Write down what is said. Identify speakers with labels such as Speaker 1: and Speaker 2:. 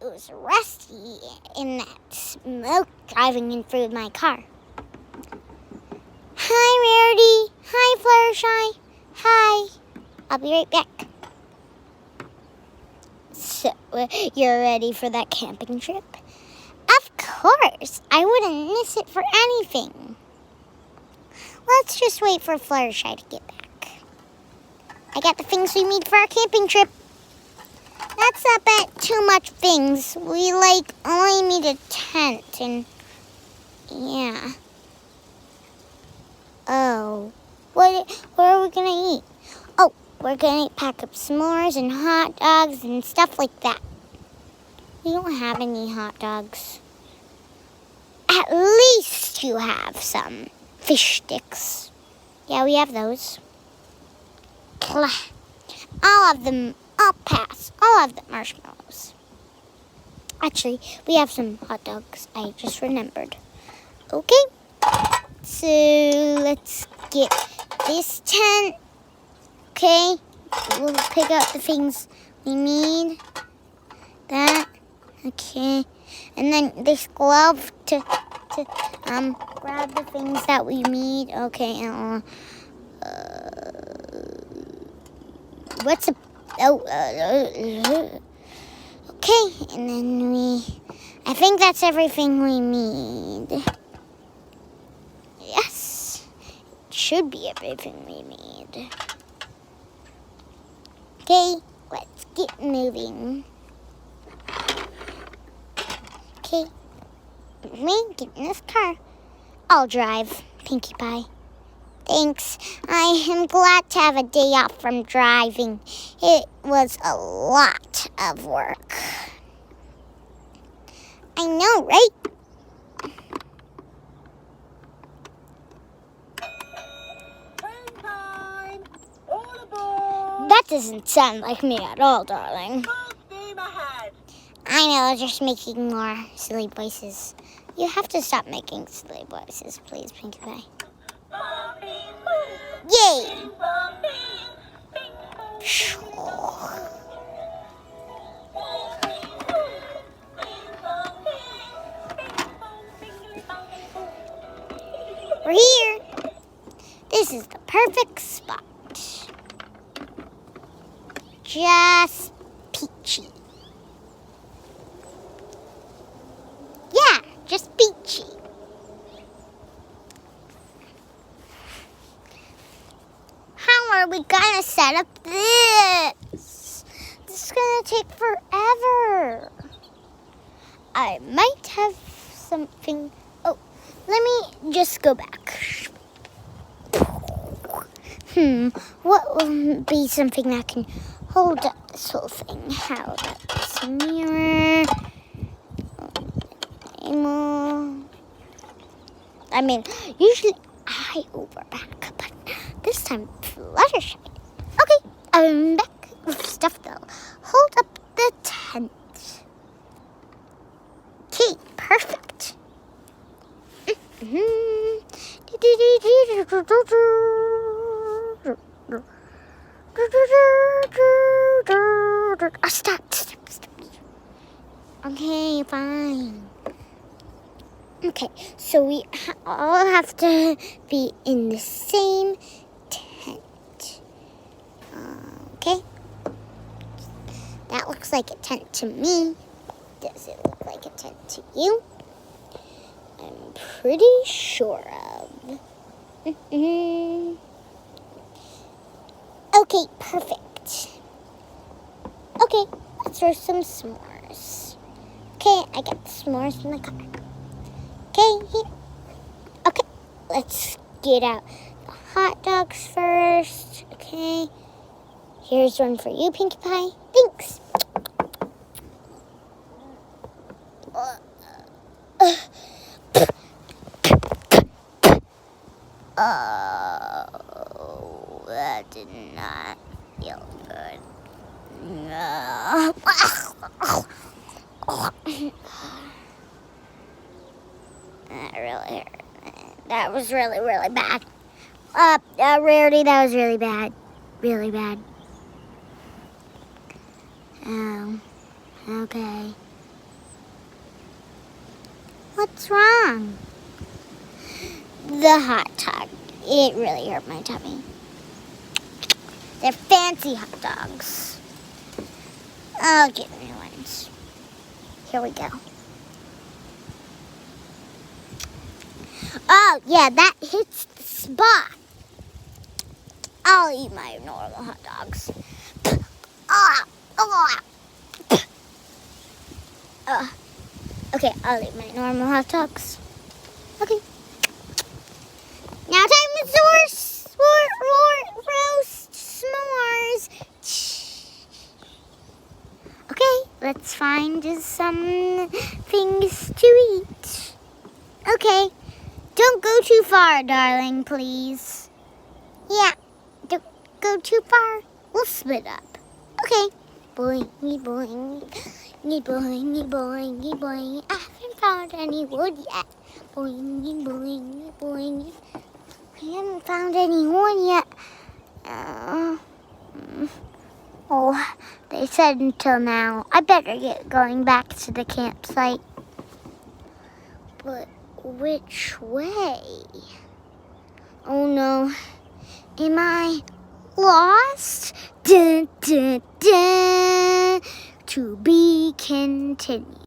Speaker 1: it was rusty in that smoke driving in through my car. Hi, Rarity. Hi, Fluttershy. Hi. I'll be right back. So, you're ready for that camping trip? Of course. I wouldn't miss it for anything. Let's just wait for Fluttershy to get back. I got the things we need for our camping trip. That's not bad, too much things. We only need a tent and yeah. Oh, what are we gonna eat? Oh, we're gonna pack up s'mores and hot dogs and stuff like that. We don't have any hot dogs. At least you have some fish sticks. Yeah, we have those. I'll have them. I'll pass. I'll have the marshmallows. Actually, we have some hot dogs. I just remembered. Okay. So let's get this tent. Okay. We'll pick up the things we need. That. Okay. And then this glove to grab the things that we need. Okay. What's a... Oh, okay, and then I think that's everything we need. Yes, it should be everything we need. Okay, let's get moving. Okay, me, get in this car. I'll drive, Pinkie Pie. Thanks. I am glad to have a day off from driving. It was a lot of work. I know, right?
Speaker 2: Train time! All aboard!
Speaker 1: That doesn't sound like me at all, darling.
Speaker 2: Full steam ahead!
Speaker 1: I know, just making more silly voices. You have to stop making silly voices, please, Pinkie Pie. Yay! We're here. This is the perfect spot. Just peachy. Yeah, just peachy. How are we gonna set up this? This is gonna take forever. I might have something. Oh, let me just go back. What will be something that can hold up this whole thing? How about this mirror? I mean, usually I overpack, but this time Fluttershy. Okay, I'm back with stuff that'll hold up the tent. Okay, perfect. Oh, stop. Okay, fine. Okay, so we all have to be in the same tent. Okay. That looks like a tent to me. Does it look like a tent to you? I'm pretty sure of. Okay, perfect. Okay, let's roast some s'mores. Okay, I got the s'mores in the car. Okay, here. Okay, let's get out the hot dogs first. Okay, here's one for you, Pinkie Pie. Thanks. Oh, that did not feel good. No. That really hurt. That was really, really bad. Rarity, that was really bad. Really bad. Oh, okay. What's wrong? The hot dog. It really hurt my tummy. They're fancy hot dogs. I'll get new ones. Here we go. Oh, yeah, that hits the spot. I'll eat my normal hot dogs. Okay, I'll eat my normal hot dogs. Okay. Now time to roast s'mores. Okay, let's find some things to eat. Okay, don't go too far, darling, please. Yeah, don't go too far. We'll split up. Okay. Boingy, boingy, boingy, boingy, boingy. I haven't found any wood yet. Boingy, boingy, boingy. I haven't found any wood yet. Oh, they said until now. I better get going back to the campsite. But which way? Oh no. Am I lost? Dun, dun, dun. To be continued.